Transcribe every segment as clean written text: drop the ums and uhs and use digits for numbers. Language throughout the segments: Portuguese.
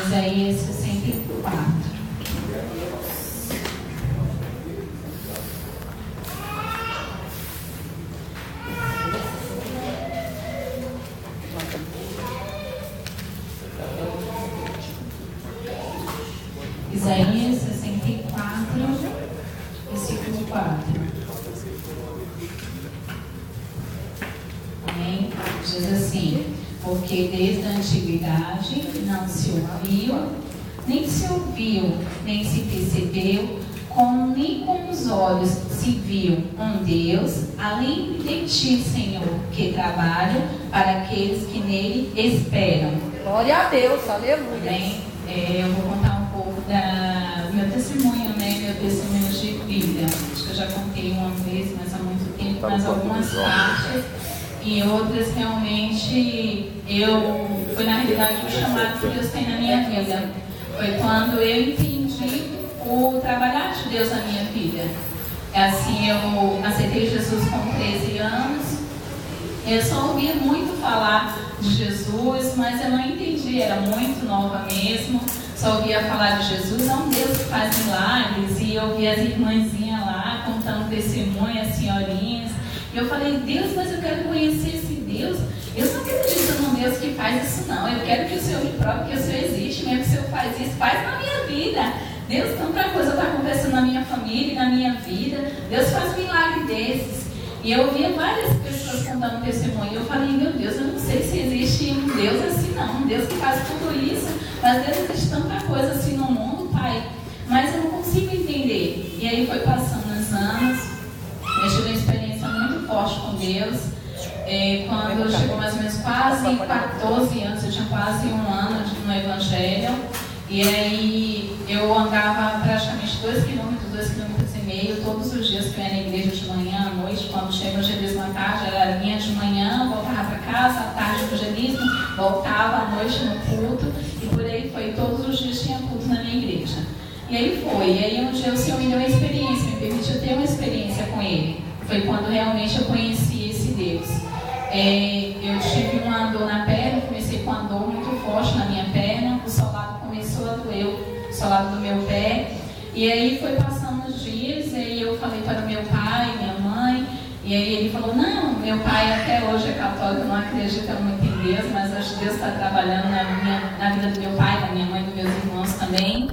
Isaías 64. Isaías 64, versículo 4. Amém? Diz assim: porque desde a antiguidade não se ouviu, nem se ouviu, nem se percebeu, nem com os olhos se viu um Deus, além de ti, Senhor, que trabalha para aqueles que nele esperam. Glória a Deus, aleluia. Amém? Eu vou contar um pouco do meu testemunho, né? Meu testemunho de vida. Acho que eu já contei uma vez, mas há muito tempo, mas algumas partes. E outras realmente foi na realidade o chamado que Deus tem na minha vida. Foi quando eu entendi o trabalhar de Deus na minha vida. Assim, eu aceitei Jesus com 13 anos. Eu só ouvia muito falar de Jesus, mas eu não entendia, era muito nova mesmo. Só ouvia falar de Jesus, é um Deus que faz milagres. E eu via as irmãzinhas lá contando testemunho, as senhorinhas. E eu falei: Deus, mas eu quero conhecer esse Deus. Eu não acredito num Deus que faz isso, não. Eu quero que o Senhor me prove que o Senhor existe, mesmo que o Senhor faz isso, faz na minha vida. Deus, tanta coisa está acontecendo na minha família e na minha vida. Deus faz um milagre desses. E eu ouvia várias pessoas contando testemunho. E eu falei: meu Deus, eu não sei se existe um Deus assim, não. Um Deus que faz tudo isso. Mas Deus, existe tanta coisa assim no mundo, Pai. Mas eu não consigo entender. E aí foi passando os anos. Eu tive uma experiência muito forte com Deus. Quando chegou mais ou menos quase 14 anos, eu tinha quase um ano no Evangelho. E aí eu andava praticamente 2,5 km todos os dias que eu ia na igreja de manhã, à noite. Quando chega o evangelismo à tarde, era vinha de manhã, voltava para casa, à tarde o evangelismo, voltava à noite no culto. E por aí foi, todos os dias tinha culto na minha igreja. E aí foi, e aí um dia o Senhor me deu uma experiência, me permitiu ter uma experiência com Ele. Foi quando realmente eu conheci esse Deus. Eu tive uma dor na perna, comecei com uma dor muito forte na minha perna, o solado começou a doer, o solado do meu pé. E aí foi passando os dias, e aí eu falei para o meu pai, minha mãe, e aí ele falou: não, meu pai até hoje é católico, não acredita muito em Deus, mas acho que Deus está trabalhando na vida do meu pai, da minha mãe, dos meus irmãos também.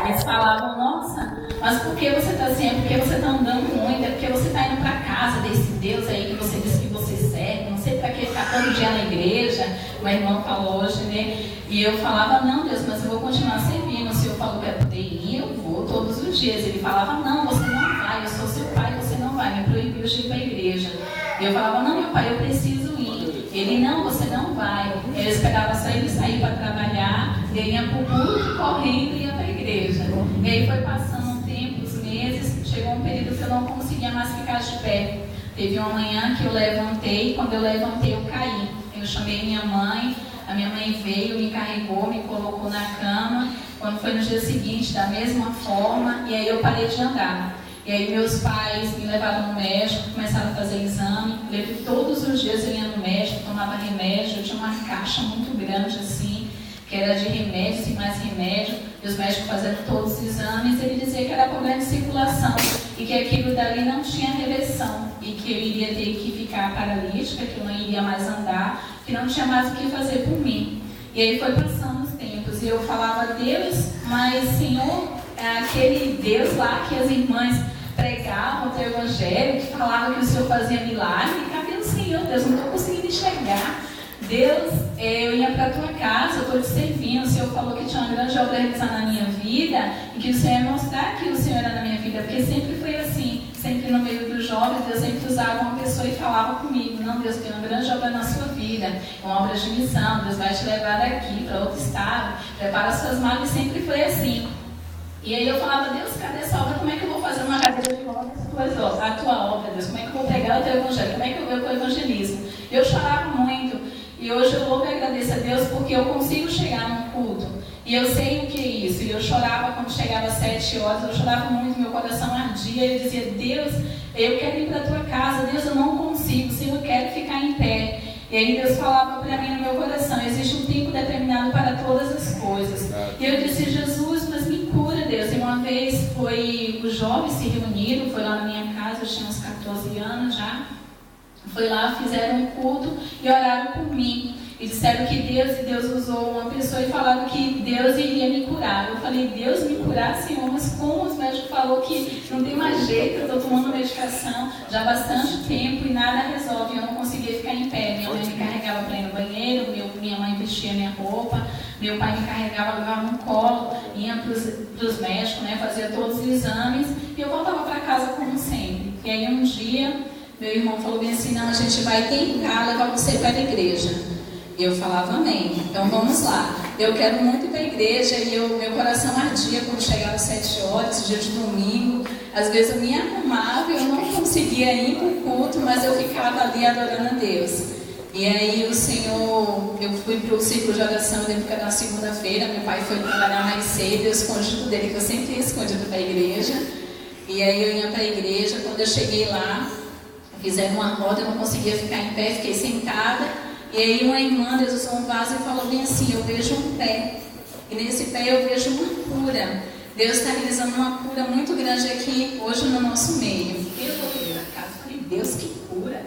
Eles falavam: nossa, mas por que você está assim? É porque você está andando muito, é porque você está indo para casa desse Deus aí que você disse que você serve, não sei para que ficar todo dia na igreja, o meu irmão falou hoje, né? E eu falava: não, Deus, mas eu vou continuar servindo, o Senhor falou que é poder ir, eu vou todos os dias. Ele falava: não, você não vai, eu sou seu pai, você não vai, me proibiu de ir para a igreja. E eu falava: não, meu pai, eu preciso ir. Ele: não, você não vai. Eu esperava só ele sair para trabalhar, ele ia para o culto, correndo e ia para a igreja. E aí foi passando um tempo, os meses, chegou um período que eu não conseguia mais ficar de pé. Teve uma manhã que eu levantei, e quando eu levantei eu caí. Eu chamei minha mãe, a minha mãe veio, me carregou, me colocou na cama. Quando foi no dia seguinte, da mesma forma, e aí eu parei de andar. E aí meus pais me levaram no médico, começaram a fazer exame. Todos os dias eu ia no médico, tomava remédio. Eu tinha uma caixa muito grande assim, que era de remédios e mais remédio. E os médicos fazendo todos os exames, ele dizia que era problema de circulação e que aquilo dali não tinha reversão e que eu iria ter que ficar paralítica, que eu não iria mais andar, que não tinha mais o que fazer por mim. E aí foi passando os tempos e eu falava: Deus, mas Senhor, aquele Deus lá que as irmãs pregavam o teu evangelho, que falavam que o Senhor fazia milagre, cadê o Senhor? Deus, não estou conseguindo enxergar. Deus, eu ia para a tua casa, eu estou te servindo, o Senhor falou que tinha uma grande obra a realizar na minha vida e que o Senhor ia mostrar que o Senhor era na minha vida, porque sempre foi assim, sempre no meio dos jovens, Deus sempre usava uma pessoa e falava comigo: não, Deus tem uma grande obra na sua vida, uma obra de missão, Deus vai te levar daqui para outro estado, prepara as suas malas, e sempre foi assim. E aí eu falava: Deus, cadê essa obra? Como é que eu vou fazer uma cadeira de rodas a tua obra, Deus? Como é que eu vou pregar o teu evangelho? Como é que eu vou para o evangelismo? Eu chorava muito. E hoje eu louvo e agradeço a Deus porque eu consigo chegar num culto. E eu sei o que é isso. E eu chorava quando chegava às 7 horas. Eu chorava muito, meu coração ardia. E eu dizia: Deus, eu quero ir para a tua casa. Deus, eu não consigo. Senhor, eu quero ficar em pé. E aí Deus falava para mim no meu coração: existe um tempo determinado para todas as coisas. Foi lá, fizeram um culto e oraram por mim. E disseram que Deus usou uma pessoa e falaram que Deus iria me curar. Eu falei, Deus me curar, Senhor, mas como os médicos falaram que não tem mais jeito, eu estou tomando medicação já há bastante tempo e nada resolve, eu não conseguia ficar em pé. Minha mãe me carregava para ir no banheiro, minha mãe vestia minha roupa, meu pai me carregava, levava no colo, ia para os médicos, né, fazia todos os exames e eu voltava para casa como sempre. E aí um dia, meu irmão falou bem assim, não, a gente vai tentar levar você para a igreja. E eu falava, amém, então vamos lá. Eu quero muito ir para a igreja e meu coração ardia quando chegava às 7 horas, dia de domingo. Às vezes eu me arrumava e eu não conseguia ir para o culto, mas eu ficava ali adorando a Deus. E aí o Senhor, eu fui para o ciclo de oração, eu lembro que era na segunda-feira, meu pai foi trabalhar mais cedo, eu escondido dele, que eu sempre ia escondido para a igreja. E aí eu ia para a igreja, quando eu cheguei lá, fizeram uma roda, eu não conseguia ficar em pé, fiquei sentada. E aí uma irmã, Deus usou um vaso e falou bem assim, eu vejo um pé. E nesse pé eu vejo uma cura. Deus está realizando uma cura muito grande aqui, hoje no nosso meio. Eu voltei na casa e falei, Deus, que cura?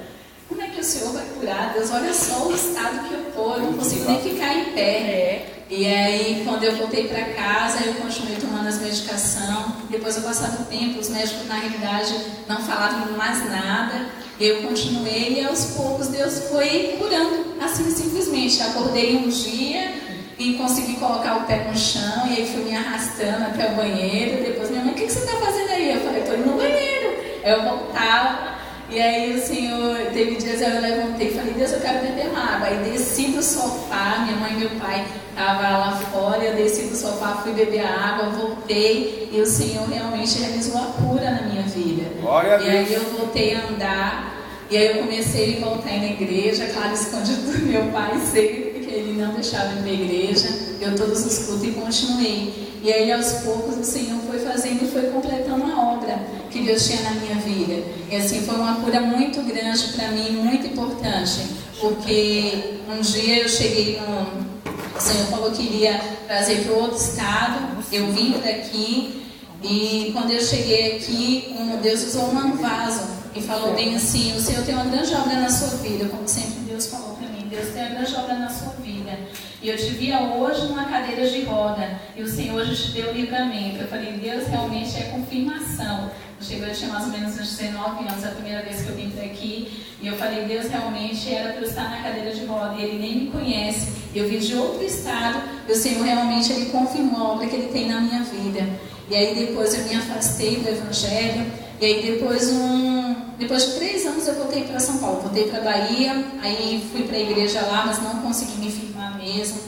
Como é que o Senhor vai curar? Deus, olha só o estado que eu estou, eu não consigo nem ficar em pé. E aí, quando eu voltei para casa, eu continuei tomando as medicações. Depois eu passava o tempo, os médicos, na realidade, não falavam mais nada. Eu continuei e aos poucos Deus foi curando, assim simplesmente. Acordei um dia e consegui colocar o pé no chão e aí fui me arrastando até o banheiro. Depois minha mãe, o que você está fazendo aí? Eu falei, estou indo no banheiro. Eu voltava e aí o Senhor, teve dias eu levantei e falei, Deus, eu quero beber uma água. Aí desci do sofá, minha mãe e meu pai estavam lá fora, eu desci do sofá, fui beber a água, voltei e o Senhor realmente realizou a cura na minha vida. Glória a Deus. E aí eu voltei a andar. E aí eu comecei a voltar na igreja, claro, escondido do meu pai sempre, porque ele não deixava ir para a igreja. Eu todos os cultos e continuei. E aí aos poucos o Senhor foi fazendo e foi completando a obra que Deus tinha na minha vida. E assim foi uma cura muito grande para mim, muito importante. Porque um dia eu cheguei o Senhor falou que iria trazer para outro estado, eu vim daqui. E quando eu cheguei aqui, Deus usou um vaso e falou bem assim, o Senhor tem uma grande obra na sua vida, como sempre Deus falou para mim, Deus tem uma grande obra na sua vida. E eu te via hoje numa cadeira de roda, e o Senhor hoje te deu livramento. Eu falei, Deus realmente é confirmação. Eu tinha mais ou menos uns 19 anos, a primeira vez que eu vim para aqui, e eu falei, Deus realmente era para eu estar na cadeira de roda, e Ele nem me conhece. Eu vim de outro estado, e o Senhor realmente Ele confirmou a obra que Ele tem na minha vida. E aí depois eu me afastei do Evangelho, e aí depois de 3 anos eu voltei para São Paulo, voltei para Bahia, aí fui para a igreja lá, mas não consegui me firmar mesmo.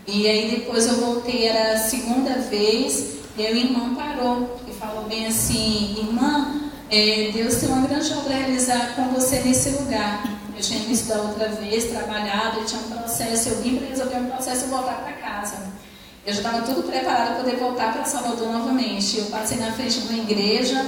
E aí depois eu voltei, era a segunda vez, e aí o irmão parou e falou bem assim, irmã, Deus tem uma grande obra a realizar com você nesse lugar. Eu tinha visto da outra vez, trabalhado, eu tinha um processo, eu vim para resolver um processo e voltar para casa. Eu já estava tudo preparado para poder voltar para Salvador novamente. Eu passei na frente de uma igreja,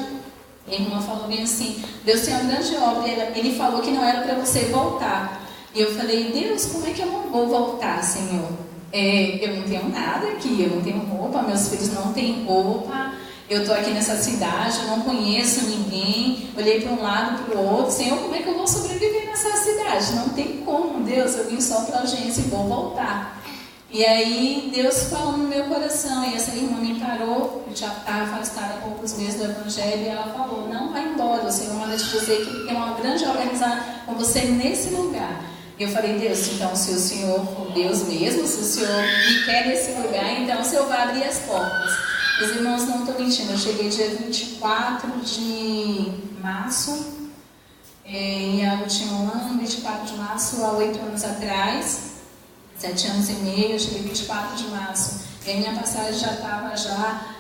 e a irmã falou bem assim, Deus tem uma grande obra, Ele falou que não era para você voltar. E eu falei, Deus, como é que eu não vou voltar, Senhor? Eu não tenho nada aqui, eu não tenho roupa, meus filhos não têm roupa, eu estou aqui nessa cidade, eu não conheço ninguém. Olhei para um lado, para o outro, Senhor, como é que eu vou sobreviver nessa cidade? Não tem como, Deus, eu vim só para a audiência e vou voltar. E aí Deus falou no meu coração, e essa irmã me parou, eu já estava afastada há poucos meses do Evangelho, e ela falou, não vai embora, o Senhor manda te dizer que tem uma grande obra realizada com você nesse lugar. E eu falei, Deus, então se o Senhor for Deus mesmo, se o Senhor me quer nesse lugar, então o Senhor vai abrir as portas. Os irmãos, não estou mentindo, eu cheguei dia 24 de março, e a último ano, 24 de março, há 8 anos atrás, 7 anos e meio, eu cheguei 24 de março. E a minha passagem já estava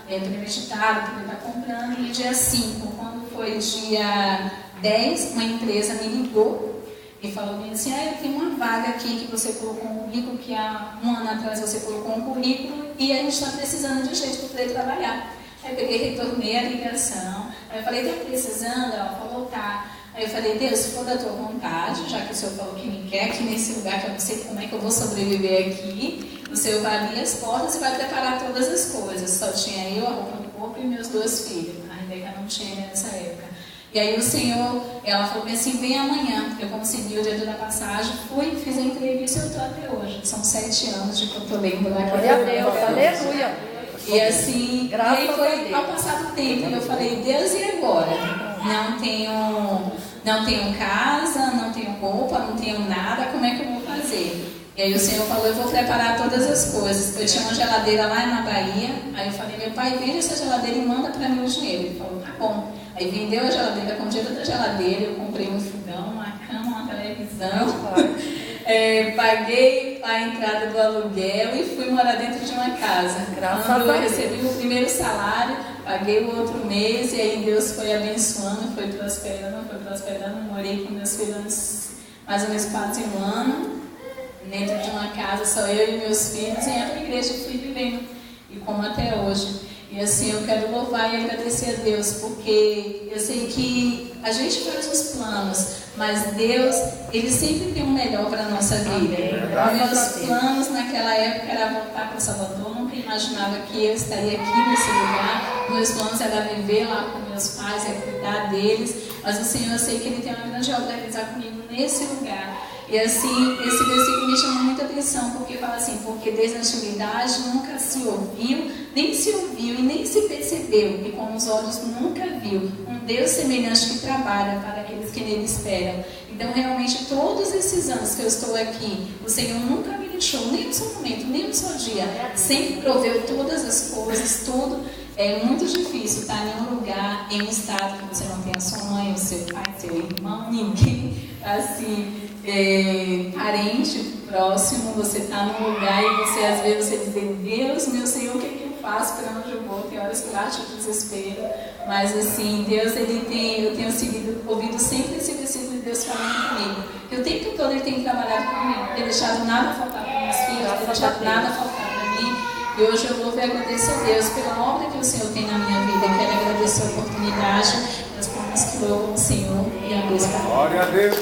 premeditada, porque eu estava comprando. E dia 5, quando foi dia 10, uma empresa me ligou e falou assim, eu tenho uma vaga aqui que você colocou um currículo, que há 1 ano atrás você colocou um currículo, e a gente está precisando de gente para poder trabalhar. Aí eu peguei, retornei a ligação. Aí eu falei, está precisando? Ela falou, tá. Aí eu falei, Deus, se for da tua vontade, já que o Senhor falou que me quer aqui nesse lugar, que eu não sei como é que eu vou sobreviver aqui, o Senhor vai abrir as portas e vai preparar todas as coisas. Só tinha eu, a roupa no corpo e meus 2 filhos. A Rebeca não tinha nessa época. E aí o Senhor, ela falou assim, vem amanhã. Eu consegui o dia da passagem, fui, fiz a entrevista e eu estou até hoje. São 7 anos de que eu estou bem por aqui. Glória a Deus, aleluia. E assim, e aí foi ao passar do tempo, eu falei, Deus, e agora? Não tenho casa, não tenho roupa, não tenho nada, como é que eu vou fazer? E aí o Senhor falou, eu vou preparar todas as coisas. Eu tinha uma geladeira lá na Bahia, aí eu falei, meu pai, vende essa geladeira e manda para mim o dinheiro. Ele falou, tá bom. Aí vendeu a geladeira, com o dinheiro da geladeira, eu comprei um fogão, uma cama, uma televisão, paguei a entrada do aluguel e fui morar dentro de uma casa. Quando eu recebi o primeiro salário, paguei o outro mês e aí Deus foi abençoando, foi prosperando, morei com meus filhos mais ou menos quase um ano. Dentro de uma casa, só eu e meus filhos, e a igreja fui vivendo, e como até hoje. E assim, eu quero louvar e agradecer a Deus, porque eu sei que a gente faz os planos, mas Deus, Ele sempre tem o melhor para a nossa vida. Os meus planos naquela época era voltar para Salvador, nunca imaginava que eu estaria aqui nesse lugar. Meus planos era viver lá com meus pais, é cuidar deles, mas o Senhor, eu sei que Ele tem uma grande obra a realizar comigo nesse lugar. E assim, esse versículo me chamou muita atenção, porque fala assim, porque desde a antiguidade nunca se ouviu, nem se ouviu e nem se percebeu, e com os olhos nunca viu, um Deus semelhante que trabalha para aqueles que nele esperam. Então, realmente, todos esses anos que eu estou aqui, o Senhor nunca me deixou, nem um só momento, nem um só dia, sempre proveu todas as coisas, tudo. É muito difícil estar em um lugar, em um estado que você não tem a sua mãe, o seu pai, seu irmão, ninguém, assim, parente próximo, você está num lugar e você às vezes você diz, Deus, meu Senhor, o que é que eu faço, para onde eu vou? Tem horas que bate o desespero, mas assim, Deus, eu tenho ouvido sempre esse versículo de Deus falando comigo, que o tempo todo Ele tem trabalhado comigo, tem deixado nada faltar para meus filhos, tem deixado nada faltar para mim. E hoje eu vou agradecer a Deus pela obra que o Senhor tem na minha vida. Quero agradecer a oportunidade das palmas que louvam o Senhor e a Deus. Glória a Deus.